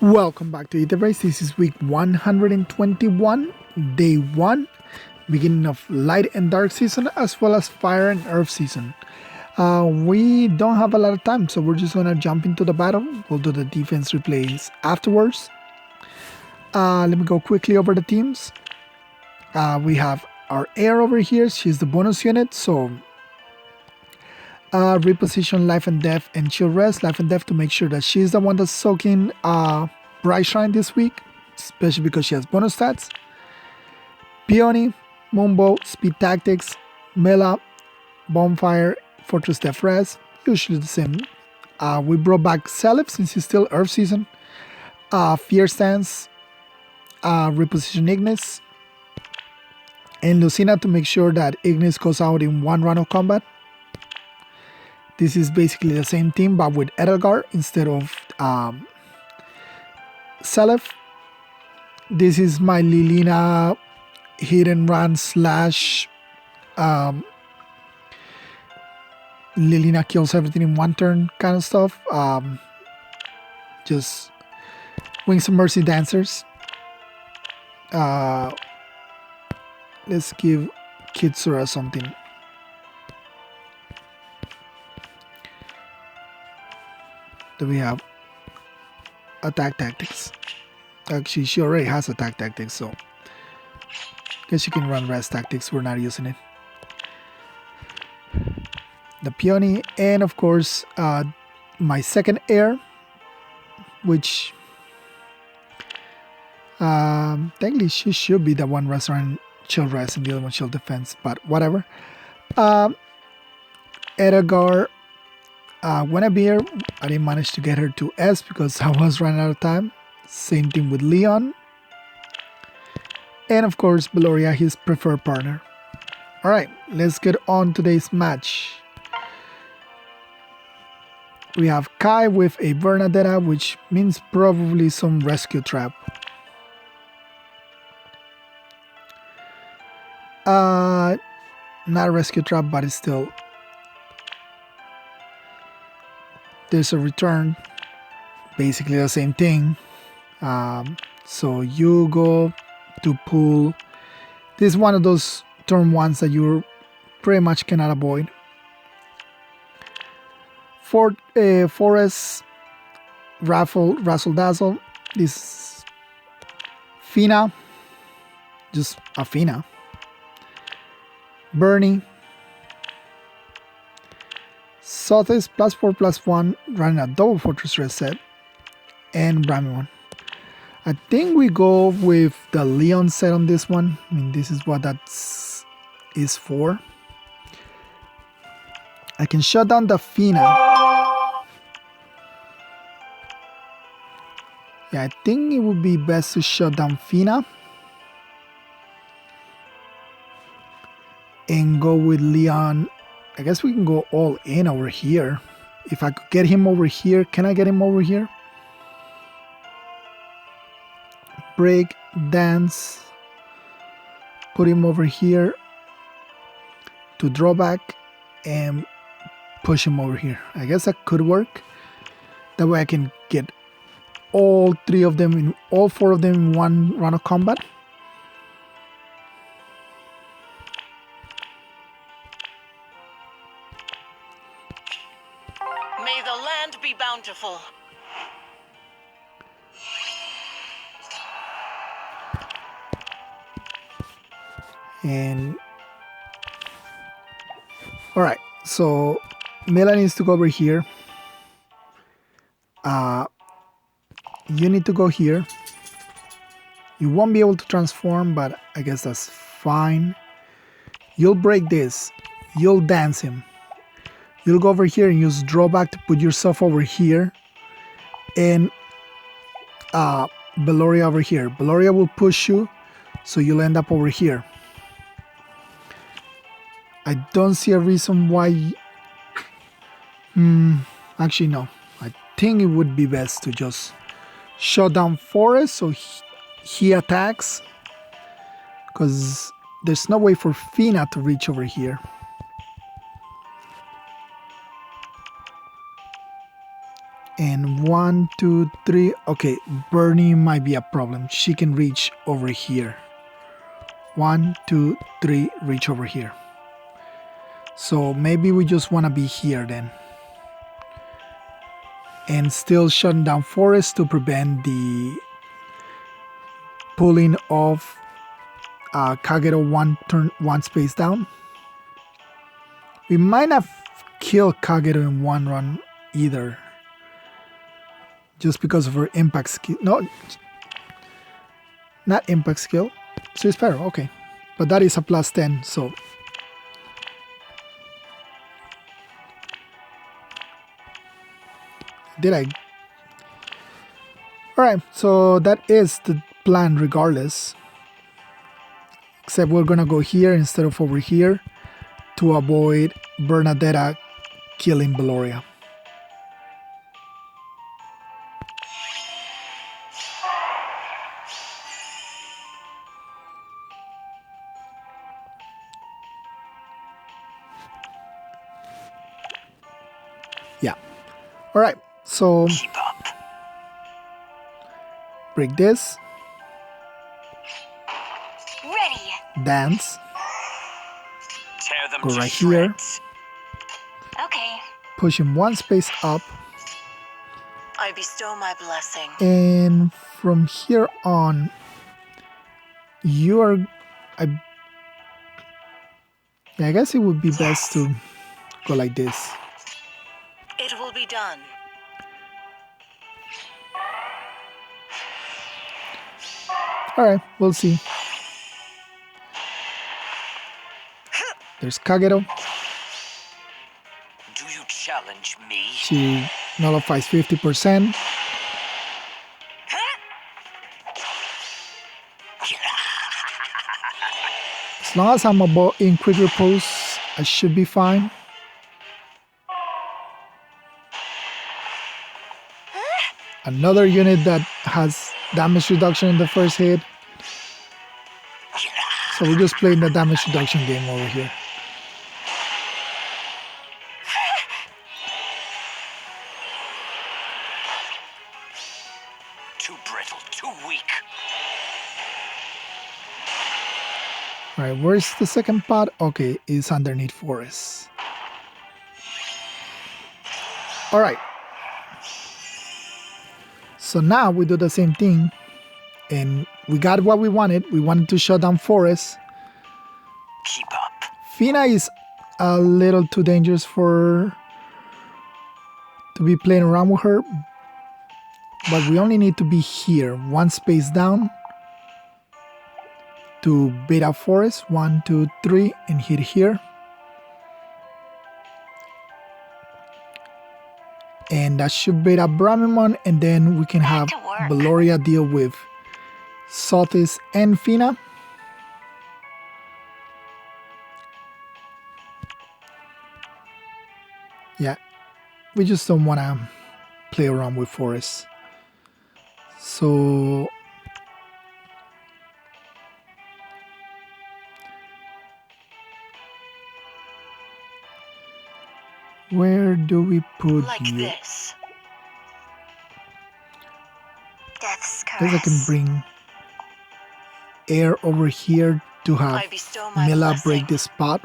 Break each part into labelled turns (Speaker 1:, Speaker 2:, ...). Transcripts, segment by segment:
Speaker 1: Welcome back to Aether. This is week 121, day 1, beginning of light and dark season as well as fire and earth season. We don't have a lot of time, so we're just gonna jump into the battle. We'll do the defense replays afterwards. Let me go quickly over the teams. We have our air over here. She's the bonus unit, so reposition life and death and chill rest life and death to make sure that she's the one that's soaking Bright Shrine this week, especially because she has bonus stats. Peony, Moonbow, Speed Tactics, Mela, Bonfire, Fortress Death Rest, usually the same. We brought back Celeb since it's still Earth season. Fear Stance, reposition Ignis, and Lucina to make sure that Ignis goes out in one round of combat. This is basically the same team but with Edelgard instead of Celeb. This is my Lilina hit and run slash Lilina kills everything in one turn kind of stuff. Just Wings of Mercy Dancers. Let's give Kitsura something. Do we have attack tactics? Actually, she already has attack tactics, so I guess you can run rest tactics. We're not using it. The Peony, and of course, my second air, which technically she should be the one restaurant chill rest and the other one chill defense, but whatever. Edgar. Guinevere, I didn't manage to get her to S because I was running out of time. Same thing with Leon. And of course, Beloria, his preferred partner. Alright, let's get on today's match. We have Kai with a Bernadetta, which means probably some rescue trap. Not a rescue trap, but it's still... There's a return, basically the same thing. So you go to pull. This is one of those turn ones that you pretty much cannot avoid. Forest, Razzle Dazzle. This is Fina, just a Fina. Bernie. Sothis +4/+1 running a double fortress reset, and Brahmin. I think we go with the Leon set on this one. I mean, this is what that is for. I can shut down the Fina. Yeah, I think it would be best to shut down Fina and go with Leon. I guess we can go all in over here. If I could get him over here, can I get him over here? Break, dance, put him over here to draw back and push him over here. I guess that could work. That way I can get all four of them in one round of combat.
Speaker 2: May the land be bountiful.
Speaker 1: And all right, so Mela needs to go over here. You need to go here. You won't be able to transform, but I guess that's fine. You'll break this. You'll dance him. You'll go over here and use drawback to put yourself over here. And Beloria over here. Beloria will push you, so you'll end up over here. I don't see a reason why... actually, no. I think it would be best to just shut down Forest so he attacks. Because there's no way for Fina to reach over here. And 1, 2, 3. Okay, Bernie might be a problem. She can reach over here. 1, 2, 3, reach over here. So maybe we just want to be here then. And still shutting down forest to prevent the pulling of Kagero one space down. We might not kill Kagero in one run either. Just because of her impact skill. No, not impact skill. Swiss Sparrow, okay. But that is a plus 10, so. Did I? Alright, so that is the plan regardless. Except we're gonna go here instead of over here to avoid Bernadetta killing Beloria. Yeah. Alright, so break this.
Speaker 2: Ready.
Speaker 1: Dance.
Speaker 2: Tear them
Speaker 1: Go
Speaker 2: to
Speaker 1: right here.
Speaker 2: shreds. Okay.
Speaker 1: Push him one space up.
Speaker 2: I bestow my blessing.
Speaker 1: And from here on, you are. I guess it would be best to go like this.
Speaker 2: It will be done.
Speaker 1: Alright, we'll see. There's Kagero.
Speaker 2: Do you challenge me?
Speaker 1: She nullifies 50%. As long as I'm in quick repose, I should be fine. Another unit that has damage reduction in the first hit. So we're just playing the damage reduction game over here.
Speaker 2: Too brittle, too weak.
Speaker 1: Alright, where's the second pod? Okay, it's underneath forest. Alright. So now we do the same thing. And we got what we wanted. We wanted to shut down forest.
Speaker 2: Keep up.
Speaker 1: Fina is a little too dangerous for to be playing around with her. But we only need to be here. One space down. To bait out forest. 1, 2, 3. And hit here. And that should bait out Bramimon. And then we can have Beloria deal with Sotis and Fina. Yeah, we just don't want to play around with forest. So where do we put
Speaker 2: like
Speaker 1: you?
Speaker 2: This. Death's
Speaker 1: I guess I can bring air over here to have
Speaker 2: I bestow my
Speaker 1: Mila
Speaker 2: blessing.
Speaker 1: break this spot.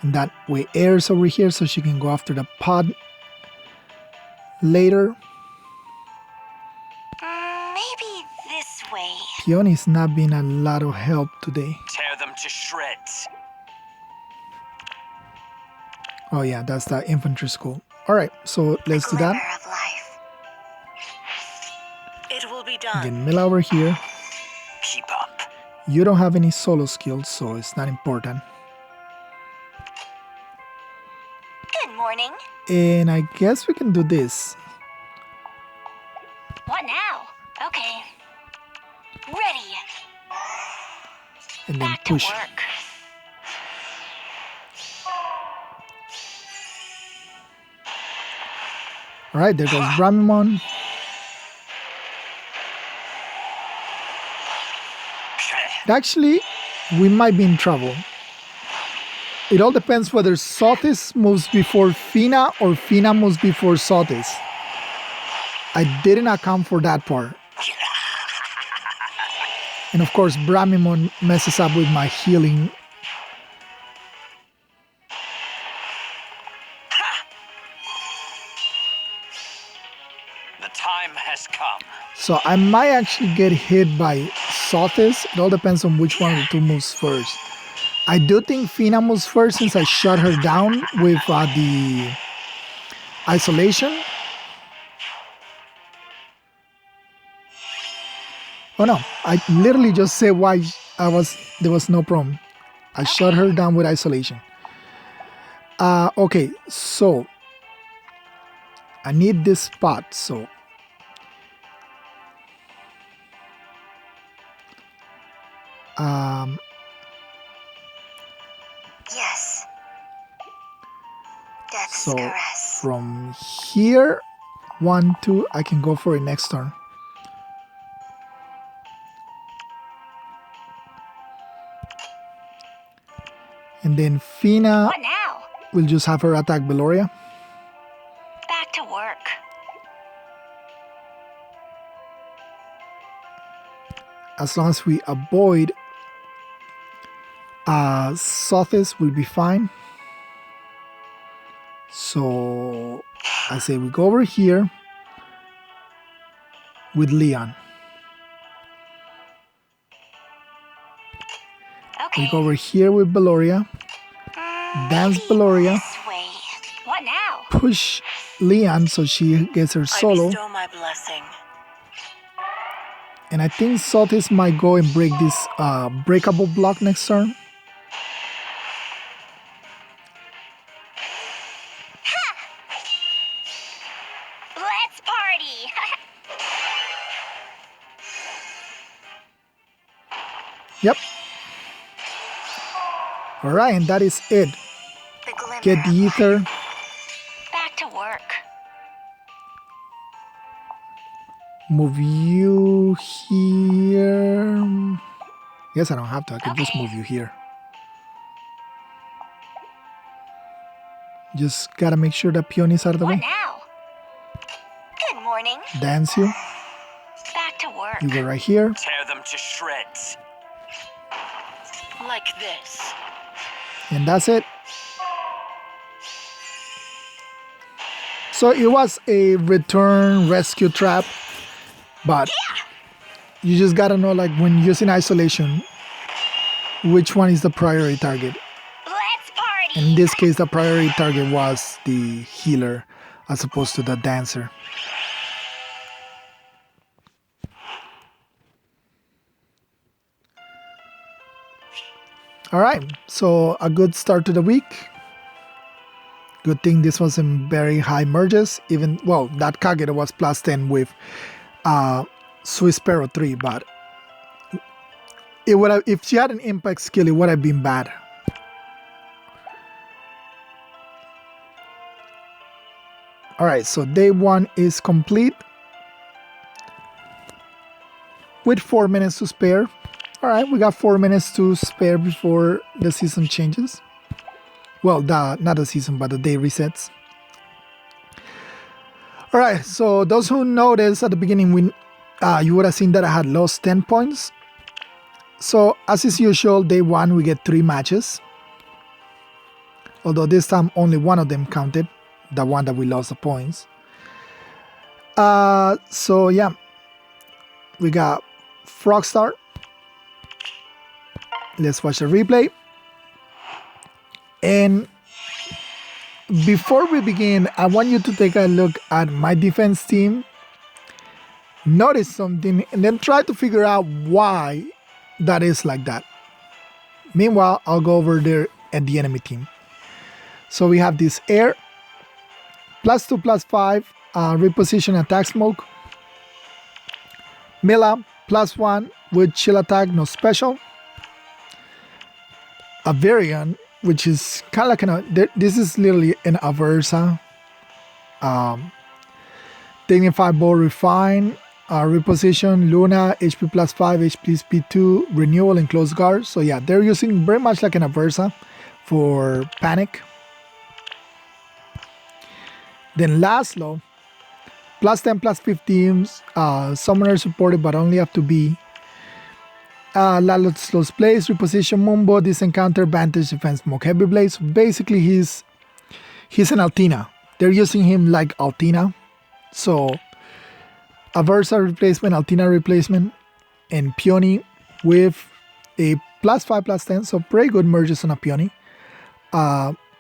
Speaker 1: And that way air's over here so she can go after the pod later.
Speaker 2: Maybe this way.
Speaker 1: Peony's not being a lot of help today.
Speaker 2: Tear them to shreds.
Speaker 1: Oh yeah, that's the infantry school. Alright, so let's do that.
Speaker 2: Glimmer of life. It will be done.
Speaker 1: Get Mila over here.
Speaker 2: Keep up.
Speaker 1: You don't have any solo skills, so it's not important.
Speaker 2: Good morning.
Speaker 1: And I guess we can do this.
Speaker 2: What now? Okay. Ready.
Speaker 1: And then
Speaker 2: Back to
Speaker 1: push.
Speaker 2: work.
Speaker 1: Alright, there goes Bramimon. Actually, we might be in trouble. It all depends whether Sotis moves before Fina or Fina moves before Sotis. I didn't account for that part. And of course, Bramimon messes up with my healing.
Speaker 2: The time has come.
Speaker 1: So I might actually get hit by Sothis. It all depends on which one of the two moves first. I do think Fina moves first since I shut her down with the isolation. Oh no, I literally just said why there was no problem. I shut her down with isolation. Okay, so I need this spot, so
Speaker 2: Yes. Death's
Speaker 1: so
Speaker 2: caress.
Speaker 1: from here 1, 2, I can go for it next turn. And then Fina
Speaker 2: What now?
Speaker 1: will just have her attack Beloria.
Speaker 2: Back to work.
Speaker 1: As long as we avoid Sothis, will be fine. So I say we go over here with Leon.
Speaker 2: Okay.
Speaker 1: We go over here with Beloria. Dance
Speaker 2: Maybe
Speaker 1: Beloria.
Speaker 2: this way. What now?
Speaker 1: Push Leon so she gets her solo.
Speaker 2: I bestow my blessing.
Speaker 1: And I think Sothis might go and break this breakable block next turn.
Speaker 2: Let's party.
Speaker 1: Yep. Alright, and that is it.
Speaker 2: The glimmer
Speaker 1: Get the
Speaker 2: of
Speaker 1: Aether.
Speaker 2: life. Back to work.
Speaker 1: Move you here. Guess I don't have to. I can just
Speaker 2: Okay.
Speaker 1: move you here. Just gotta make sure that Peony's out of the
Speaker 2: What
Speaker 1: way.
Speaker 2: now? Good morning.
Speaker 1: Dance you.
Speaker 2: Back to work.
Speaker 1: You go right here.
Speaker 2: Tear them to shreds. Like this.
Speaker 1: And that's it. So it was a return rescue trap. But you just gotta know, like, when using isolation, which one is the priority target.
Speaker 2: Let's party.
Speaker 1: In this case, the priority target was the healer as opposed to the dancer. All right, so a good start to the week. Good thing this wasn't very high merges. Even, well, that Kagero was plus 10 with Swiss Sparrow 3, but it would have, if she had an impact skill, it would have been bad. All right, so day 1 is complete with 4 minutes to spare. All right, we got 4 minutes to spare before the season changes. Well, not the season, but the day resets. All right, so those who noticed at the beginning, you would have seen that I had lost 10 points. So as is usual, day 1 we get 3 matches. Although this time only one of them counted, the one that we lost the points. So yeah, we got Frogstar. Let's watch the replay. And before we begin, I want you to take a look at my defense team. Notice something and then try to figure out why that is like that. Meanwhile, I'll go over there at the enemy team. So we have this air, +2, +5, reposition attack smoke. Mila, +1 with chill attack, no special. A Varian, which is kind of like this is literally an Aversa. Dignified Bow Refine, reposition, Luna, HP +5, HP 2, renewal and close guard. So yeah, they're using very much like an Aversa for panic. Then Laszlo plus 10, plus 15, summoner supported but only up to B. Lalot's Lost Place, reposition Mumbo, this encounter, Vantage, Defense, Smoke, Heavy Blade. So basically he's an Altina. They're using him like Altina. So a Versa replacement, Altina replacement, and Peony with a plus 5, plus 10. So pretty good merges on a Peony.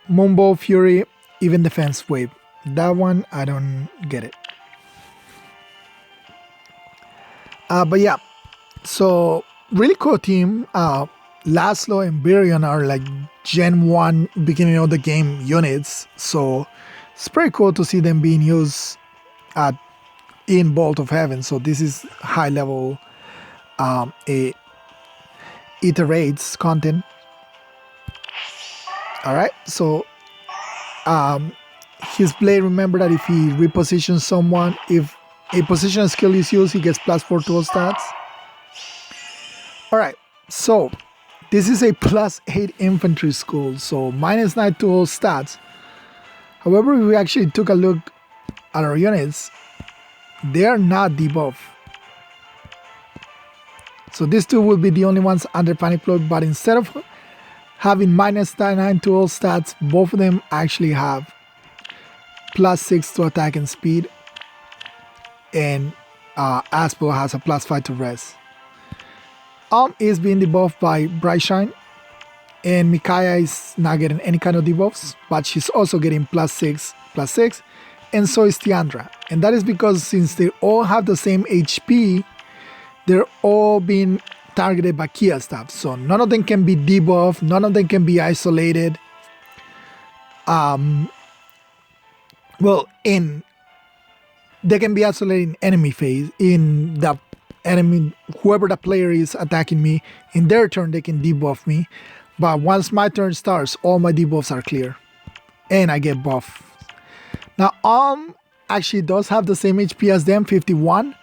Speaker 1: Mumbo, Fury, even defense wave. That one, I don't get it. But yeah, so really cool team. Laszlo and Virion are like Gen 1 beginning of the game units. So it's pretty cool to see them being used in Bolt of Heaven. So this is high level iterates content. Alright, so his play, remember that if he repositions someone, if a positional skill is used, he gets plus 4 to all stats. Alright, so this is a plus 8 infantry school, so minus 9 to all stats. However, if we actually took a look at our units, they are not debuff. So these two will be the only ones under Panic Plug, but instead of having minus 9 to all stats, both of them actually have plus 6 to attack and speed, and Aspel has a plus 5 to rest. Is being debuffed by Bright Shine, and Micaiah is not getting any kind of debuffs, but she's also getting plus 6, and so is Tiandra. And that is because since they all have the same HP, they're all being targeted by Kia stuff. So none of them can be debuffed, none of them can be isolated. They can be isolated in enemy phase. In the enemy, whoever the player is attacking me, in their turn they can debuff me. But once my turn starts, all my debuffs are clear, and I get buff. Now actually does have the same HP as them, 51,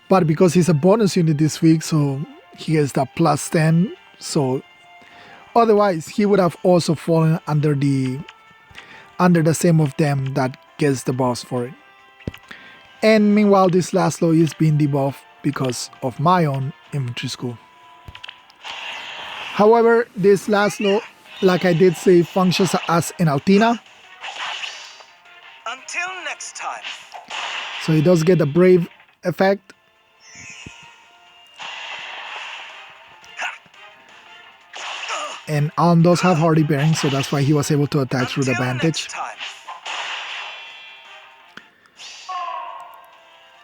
Speaker 1: but because he's a bonus unit this week, so he gets that plus 10. So otherwise he would have also fallen under the same of them that gets the buffs for it. And meanwhile, this Laszlo is being debuffed because of my own infantry school. However, this Laszlo, like I did say, functions as an Altina.
Speaker 2: Until next time.
Speaker 1: So he does get the Brave effect. And does have Hardy Bearing, so that's why he was able to attack through the Vantage.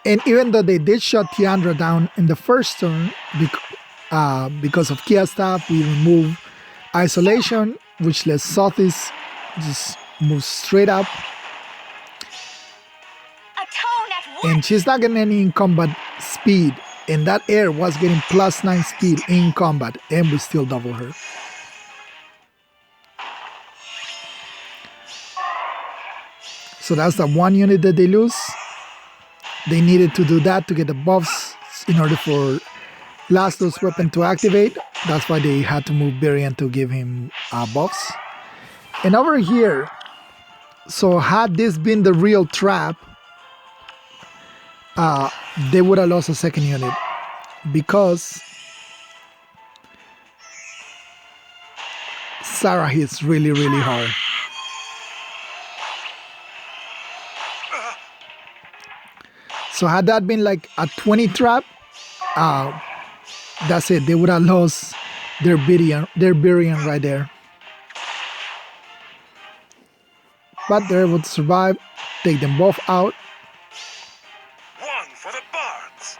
Speaker 1: And even though they did shut Tiandra down in the first turn, because of Kia stuff, we remove Isolation, which lets Sothis just move straight up. And she's not getting any in combat speed, and that air was getting plus 9 speed in combat, and we still double her. So that's the one unit that they lose. They needed to do that to get the buffs in order for Laszlo's weapon to activate. That's why they had to move Berian to give him buffs. And over here, so had this been the real trap, they would have lost a second unit, because Sarah hits really, really hard. So had that been like a 20 trap, that's it. They would have lost their Birion right there. But they're able to survive, take them both out.
Speaker 2: One for the bards.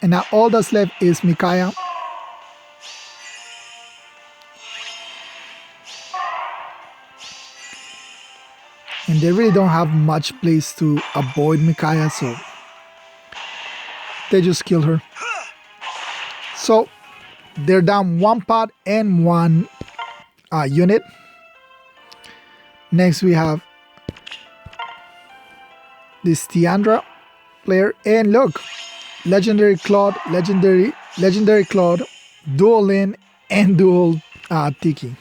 Speaker 1: And now all that's left is Micaiah. And they really don't have much place to avoid Micaiah, so they just kill her. So they're down one pot and one unit. Next we have this Tiandra player, and look, legendary Claude, legendary Claude, dual Lin and dual Tiki.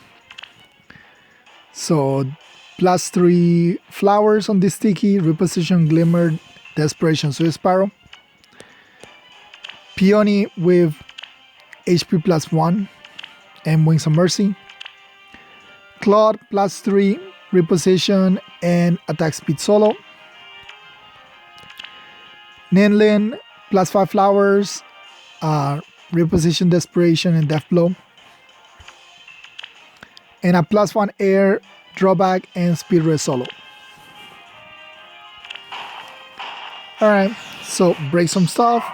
Speaker 1: So +3 flowers on this sticky, reposition Glimmer, Desperation, Swift Sparrow. Peony with HP +1 and Wings of Mercy. Claude +3, reposition and attack speed solo. Ninlin +5 flowers, reposition Desperation and Death Blow. And a +1 air, drawback and speed res solo. Alright, so break some stuff.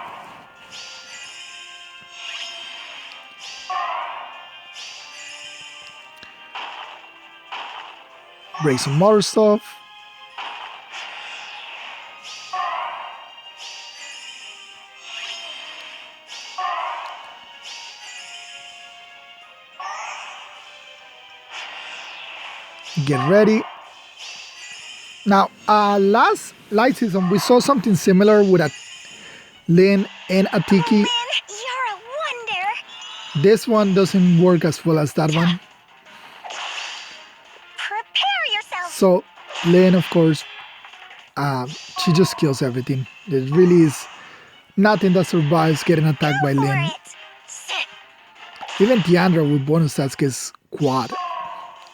Speaker 1: Break some more stuff. Get ready. Now, last light season, we saw something similar with a Lin and a Tiki.
Speaker 3: Lin, you're a wonder.
Speaker 1: This one doesn't work as well as that one.
Speaker 3: Prepare yourself.
Speaker 1: So, Lin, of course, she just kills everything. There really is nothing that survives getting attacked by
Speaker 3: Go for
Speaker 1: Lin.
Speaker 3: it. Sit.
Speaker 1: Even Tiandra with bonus stats gets quad.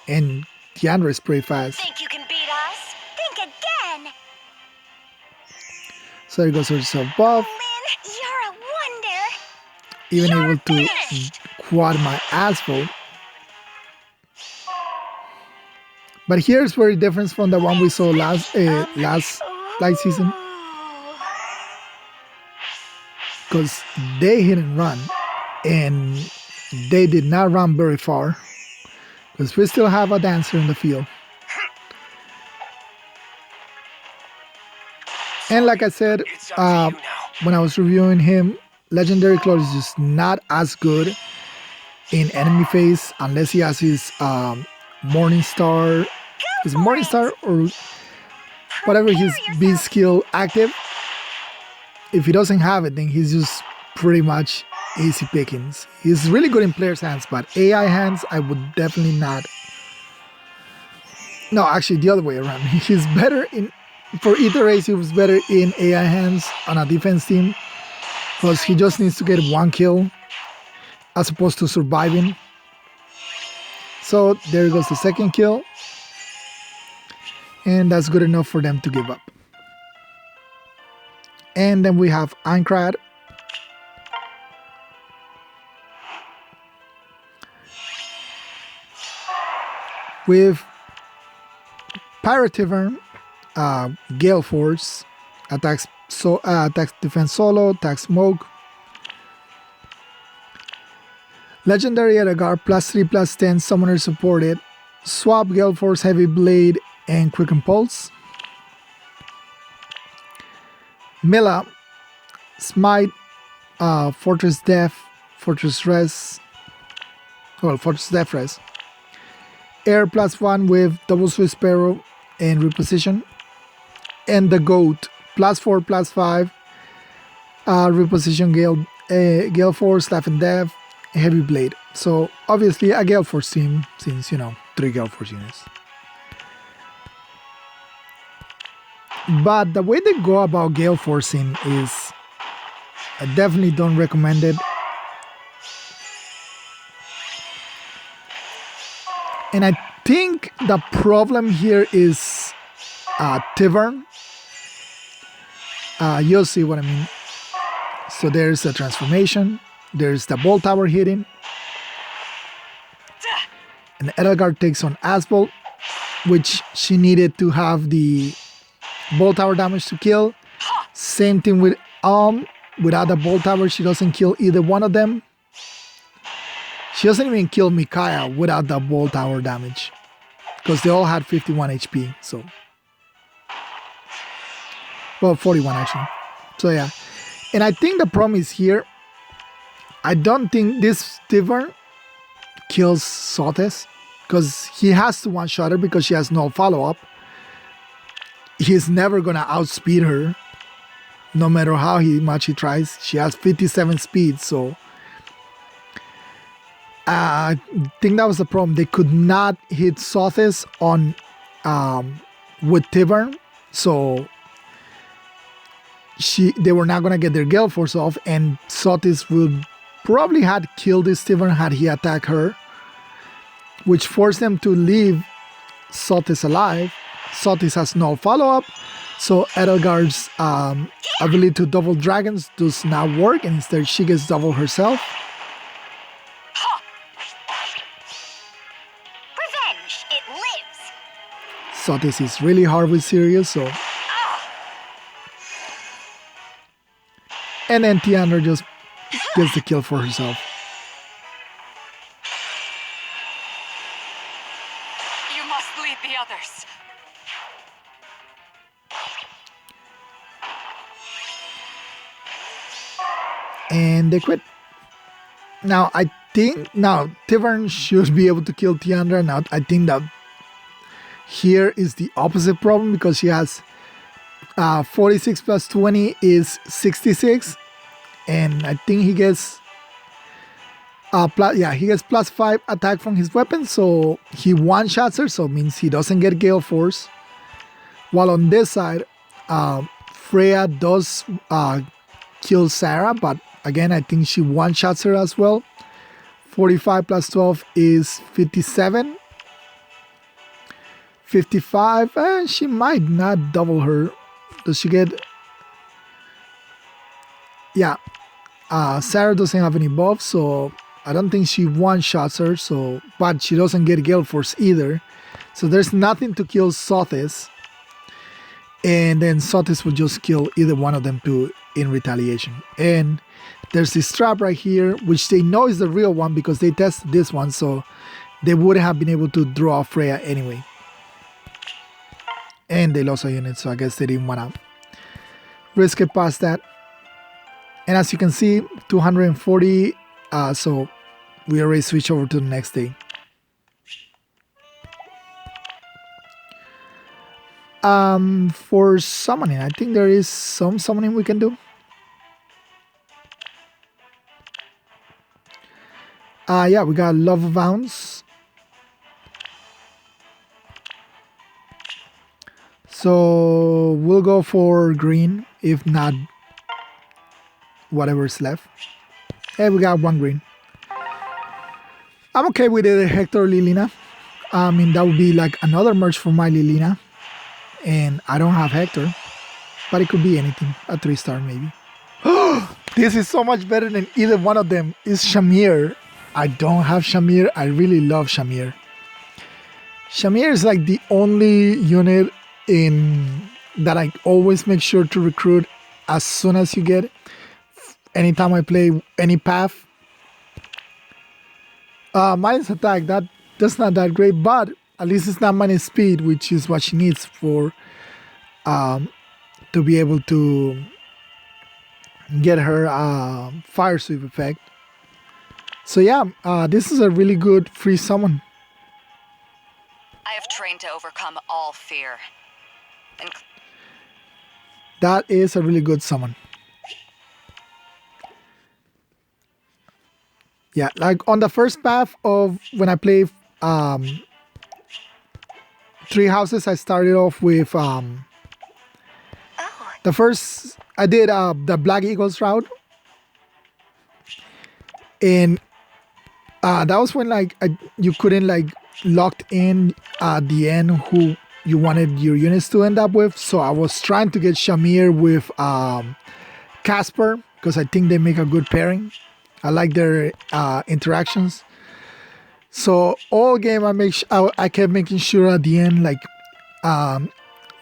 Speaker 1: And Tiandra is pretty fast.
Speaker 3: Think you can beat us? Think again.
Speaker 1: So it goes herself buff.
Speaker 3: Lin, you're a wonder.
Speaker 1: Even
Speaker 3: You're
Speaker 1: able to
Speaker 3: finished.
Speaker 1: quad my asphalt. But here's where the difference from the one we saw last light season.
Speaker 3: Ooh.
Speaker 1: Because they hit and run. And they did not run very far. Because we still have a dancer in the field. And like I said,
Speaker 2: It's up to you now.
Speaker 1: when I was reviewing him, Legendary Claude is just not as good in enemy phase unless he has his Morning Star, or whatever his B skill active. If he doesn't have it, then he's just pretty much easy pickings. He's really good in players' hands, but AI hands, I would definitely not. No, actually, the other way around. He's better in, for Aether race, he was better in AI hands on a defense team because he just needs to get one kill as opposed to surviving. So there goes the second kill. And that's good enough for them to give up. And then we have Aincrad. With Pirate Tavern, Gale Force, attacks defense solo, attacks smoke. Legendary Edgar +3/+10 summoner supported. Swap Gale Force Heavy Blade and Quick Impulse. Mila, Smite, Fortress Death, Fortress Res. Well, Fortress Death Res. Air +1 with double Swift Sparrow and reposition. And the Goat +4/+5 reposition Gale Force, Life and Death, Heavy Blade. So obviously a Gale Force team since 3 Gale Force units. But the way they go about Gale Forcing is, I definitely don't recommend it. And I think the problem here is Tavern. You'll see what I mean. So there's a transformation. There's the Bolt Tower hitting. And Edelgard takes on Asbolt, which she needed to have the Bolt Tower damage to kill. Same thing with without the Bolt Tower, she doesn't kill either one of them. She doesn't even kill Micaiah without the Bolt Tower damage. Because they all had 51 HP, so. Well, 41 actually. So yeah. And I think the problem is here. I don't think this Tavern kills Sotes. Because he has to one-shot her because she has no follow-up. He's never going to outspeed her. No matter how much he tries. She has 57 speed, so. I think that was the problem. They could not hit Sothis on with Tivern, so they were not gonna get their Gale Force off, and Sotis would probably had killed this Tivern had he attacked her, which forced them to leave Sotis alive. Sotis has no follow-up, so Edelgard's ability to double dragons does not work, and instead she gets double herself.
Speaker 3: Revenge, it lives.
Speaker 1: Sotis is really hard with Sirius, so... And then Tiandra just gets the kill for herself.
Speaker 4: You must lead the others.
Speaker 1: And they quit. Now, I think... Now, Tivern should be able to kill Tiandra. Now, I think that here is the opposite problem because she has 46 plus 20 is 66. And I think he gets... he gets plus 5 attack from his weapon. So, he one-shots her. So, it means he doesn't get Gale Force. While on this side, Freya does kill Sarah, but again, I think she one-shots her as well. 45 plus 12 is 57. 55, and she might not double her. Does she get... Yeah. Sarah doesn't have any buffs, so I don't think she one-shots her, so... But she doesn't get Gale Force either. So there's nothing to kill Sotis. And then Sotis will just kill either one of them too in retaliation. And there's this trap right here, which they know is the real one because they tested this one, so they wouldn't have been able to draw Freya anyway. And they lost a unit, so I guess they didn't want to risk it past that. And as you can see, 240, so we already switched over to the next day. For summoning, I think there is some summoning we can do. Yeah, we got Love of Bounds. So we'll go for green, if not whatever's left. Hey, we got one green. I'm okay with it, Hector Lilina. I mean, that would be like another merge for my Lilina. And I don't have Hector, but it could be anything. A 3-star maybe. This is so much better than either one of them. Is Shamir. I don't have Shamir. I really love Shamir. Shamir is like the only unit that I always make sure to recruit as soon as you get it. Anytime I play any path. Minus attack, that's not that great, but at least it's not minus speed, which is what she needs for to be able to get her fire sweep effect. So yeah, this is a really good free summon.
Speaker 4: I have trained to overcome all fear. And
Speaker 1: That is a really good summon. Yeah, like on the first path of when I play 3 houses, I started off with the first, I did the Black Eagles route. And that was when like you couldn't like locked in at the end who you wanted your units to end up with. So I was trying to get Shamir with Casper because I think they make a good pairing. I like their interactions. So all game I kept making sure at the end like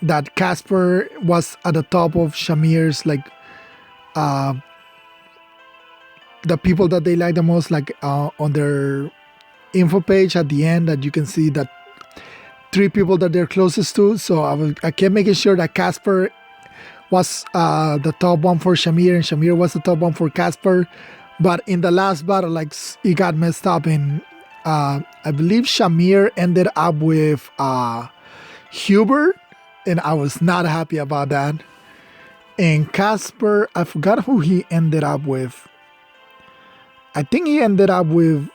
Speaker 1: that Casper was at the top of Shamir's like the people that they like the most, like on their info page at the end, that you can see that 3 people that they're closest to. So I kept making sure that Casper was the top one for Shamir, and Shamir was the top one for Casper. But in the last battle, like it got messed up, and I believe Shamir ended up with Hubert, and I was not happy about that. And Casper, I forgot who he ended up with. I think he ended up with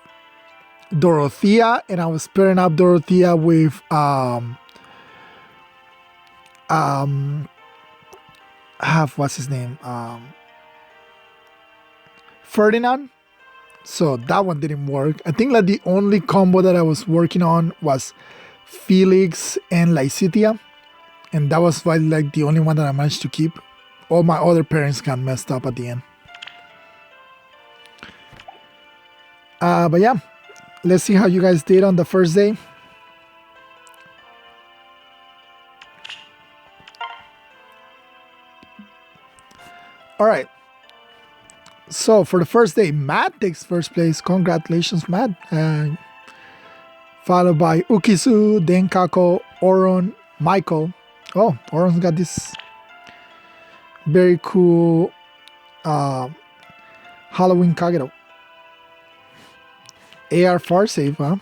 Speaker 1: Dorothea, and I was pairing up Dorothea with have what's his name? Ferdinand. So that one didn't work. I think like the only combo that I was working on was Felix and Lycitia. And that was like the only one that I managed to keep. All my other parents got messed up at the end. But yeah, let's see how you guys did on the first day. All right. So for the first day, Matt takes first place. Congratulations, Matt. Followed by Ukisu, then Kako, Oron, Michael. Oh, Oron's got this very cool Halloween Kagero. AR far save, huh?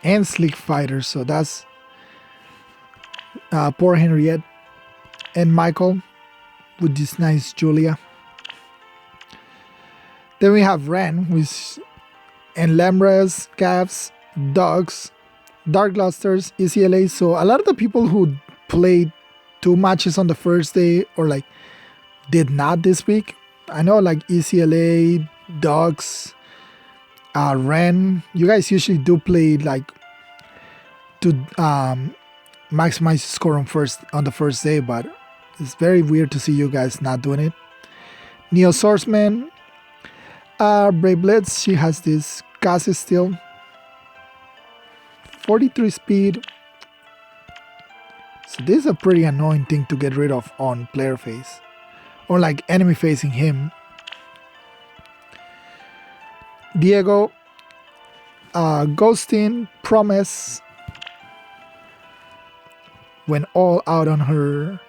Speaker 1: And Slick Fighter, so that's poor Henriette. And Michael with this nice Julia. Then we have Ren with Enlembres, Cavs, Dogs, Dark Lusters, ECLA. So a lot of the people who played 2 matches on the first day or like did not this week. I know like ECLA, Dogs, Ren. You guys usually do play like to maximize score on the first day, but it's very weird to see you guys not doing it. Neo Swordsman, Brave Blitz, she has this Cassis still. 43 speed. So this is a pretty annoying thing to get rid of on player face. Or like enemy facing him. Diego, Ghostin, Promise. Went all out on her.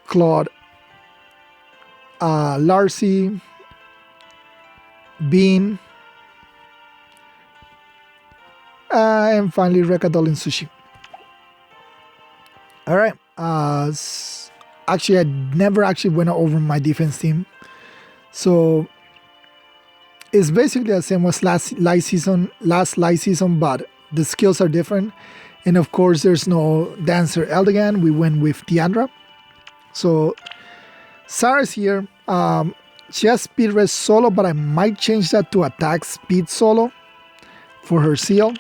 Speaker 1: Claude, Larcy, Bean, and finally Rekadol in Sushi. All right. Actually, I never actually went over my defense team, so it's basically the same as last light season, but the skills are different. And of course, there's no Dancer Eldegan. We went with Tiandra. So Sarah's here. She has speed res solo, but I might change that to attack speed solo for her seal.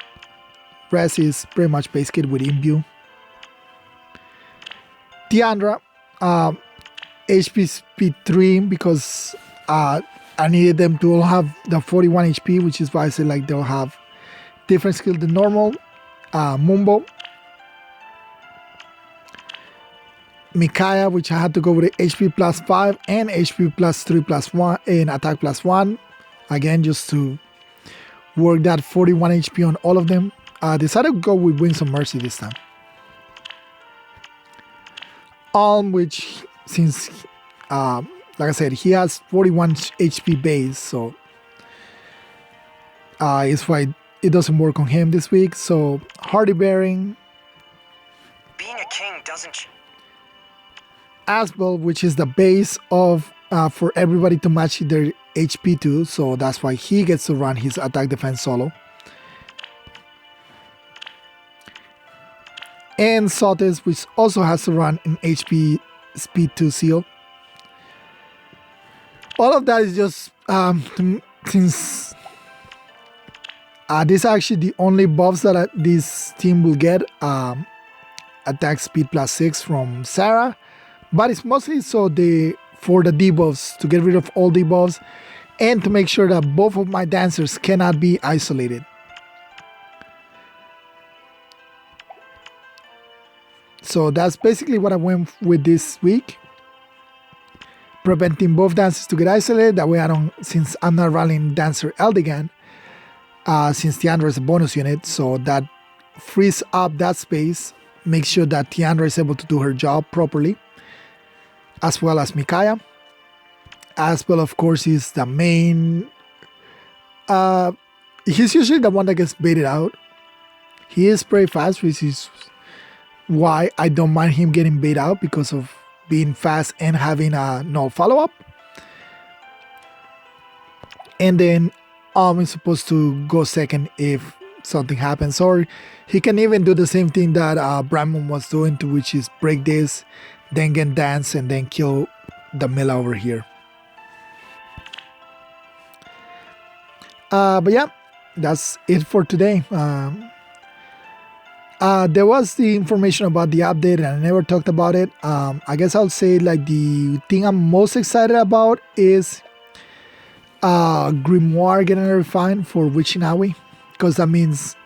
Speaker 1: Res is pretty much base kit with imbue. Tiandra, HP speed 3 because I needed them to all have the 41 HP, which is why I said like they'll have different skill than normal. Mumbo, Mikaya, which I had to go with HP plus 5 and HP plus 3 plus 1 and attack plus 1. Again, just to work that 41 HP on all of them. Decided to go with Wings of Mercy this time. Which, since, like I said, he has 41 HP base, so it's why it doesn't work on him this week. So, Hardy Bearing.
Speaker 2: Being a king doesn't...
Speaker 1: Asbel, which is the base of for everybody to match their HP to, so that's why he gets to run his attack defense solo. And Sotes, which also has to run an HP speed 2 seal. All of that is just since this is actually the only buffs that this team will get. Attack speed plus 6 from Sarah. But it's mostly so for the debuffs, to get rid of all debuffs and to make sure that both of my dancers cannot be isolated. So that's basically what I went with this week. Preventing both dancers to get isolated. That way since I'm not running Dancer Eldegan, since Tiandra is a bonus unit, so that frees up that space, makes sure that Tiandra is able to do her job properly. As well as Mikaya. Asbel, of course, is the main. He's usually the one that gets baited out. He is pretty fast, which is why I don't mind him getting baited out, because of being fast and having no follow-up. And then is supposed to go second if something happens. Or he can even do the same thing that Brahman was doing, to which is break this, then get dance, and then kill the Mila over here. But yeah, that's it for today. There was the information about the update, and I never talked about it. I guess I'll say like the thing I'm most excited about is Grimoire getting refined for Witchinawi, because that means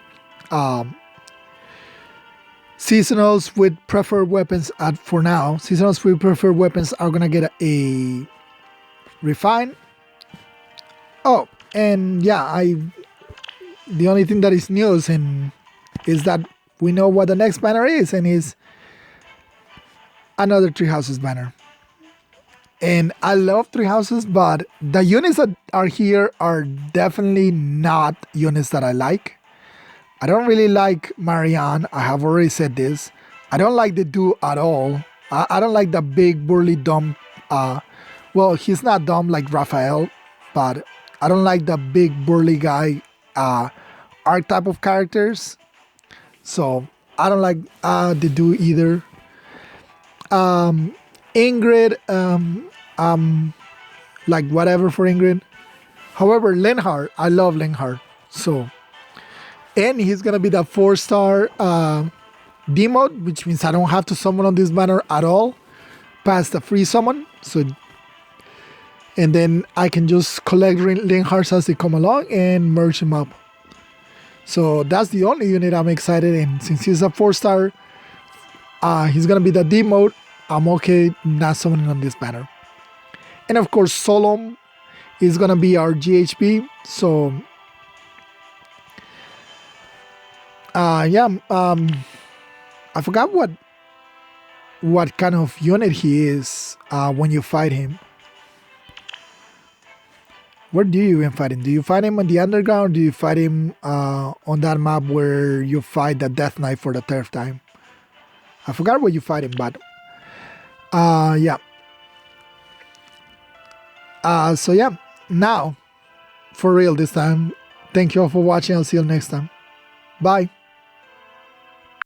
Speaker 1: seasonals with preferred weapons for now. Seasonals with preferred weapons are gonna get a refine. Oh, and yeah, the only thing that is news and is that we know what the next banner is, and is another Three Houses banner. And I love Three Houses, but the units that are here are definitely not units that I like. I don't really like Marianne. I have already said this. I don't like the dude at all. I don't like the big burly dumb. Well, he's not dumb like Raphael, but I don't like the big burly guy archetype of characters. So I don't like the dude either. Ingrid, like whatever for Ingrid. However, Lenhart, I love Lenhart. So, and he's gonna be the 4-star D mode, which means I don't have to summon on this banner at all, past the free summon. So, and then I can just collect Lenharts as they come along and merge them up. So that's the only unit I'm excited in. Since he's a 4-star, he's gonna be the D mode. I'm okay not summoning on this banner. And of course, Solom is gonna be our GHP. So yeah, I forgot what kind of unit he is when you fight him. Where do you even fight him? Do you fight him on the underground? Or do you fight him on that map where you fight the Death Knight for the 3rd time? I forgot where you fight him, but yeah. So yeah, now, for real this time, thank you all for watching. I'll see you next time. Bye.